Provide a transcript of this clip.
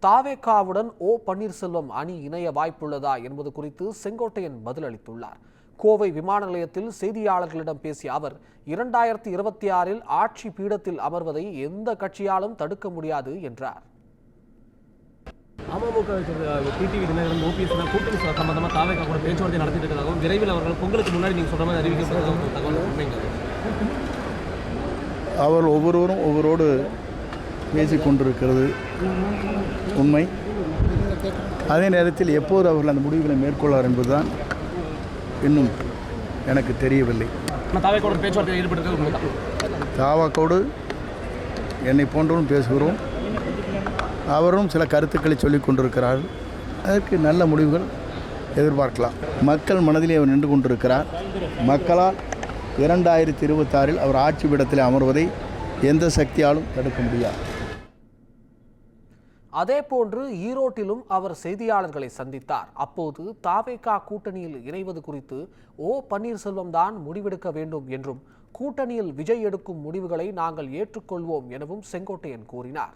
தாவேகாவுடன் ஓ பன்னீர்செல்வம் அணி இணைய வாய்ப்புள்ளதா என்பது குறித்து செங்கோட்டையன் பதிலளித்துள்ளார். கோவை விமான நிலையத்தில் செய்தியாளர்களிடம் பேசிய அவர் 2026 ஆட்சி பீடத்தில் அமர்வதை எந்த கட்சியாலும் தடுக்க முடியாது என்றார். அமமுக டிடிவி தினகரன் ஓபிஎஸ் கூட்டணி சம்பந்தமாக தாவேகா கூட பேச்சுவார்த்தை நடத்திட்டு இருக்கிறதாகவும் விரைவில் அவர்கள் பொங்கலுக்கு முன்னாடி நீங்கள் சொல்ற மாதிரி அறிவிக்கப்பட்டதாகவும் தகவல் உண்மைங்க. அவர்கள் ஒவ்வொருவரும் ஒவ்வொருவரோடு பேசிக் கொண்டிருக்கிறது உண்மை. அதே நேரத்தில் எப்போது அவர்கள் அந்த முடிவுகளை மேற்கொள்ளார் என்பதுதான் இன்னும் எனக்கு தெரியவில்லை. தாவேகோட பேச்சுவார்த்தையில் ஈடுபட்டு உண்மைதான். தாவேகாவோடு என்னை போன்றவரும் பேசுகிறோம். அவரும் சில கருத்துக்களை சொல்லிக் கொண்டிருக்கிறார். அதற்கு நல்ல முடிவுகள் எதிர்பார்க்கலாம். மக்கள் மனதிலே அவர் நின்று கொண்டிருக்கிறார். மக்களால் 2026 அவர் ஆட்சி பீடத்தில் அமர்வதை எந்த சக்தியாலும் தடுக்க முடியாது. அதேபோன்று ஈரோட்டிலும் அவர் செய்தியாளர்களை சந்தித்தார். அப்போது தாவேகா கூட்டணியில் இணைவது குறித்து ஓ பன்னீர்செல்வம் தான் முடிவெடுக்க வேண்டும் என்றும் கூட்டணியில் விஜய் எடுக்கும் முடிவுகளை நாங்கள் ஏற்றுக்கொள்வோம் எனவும் செங்கோட்டையன் கூறினார்.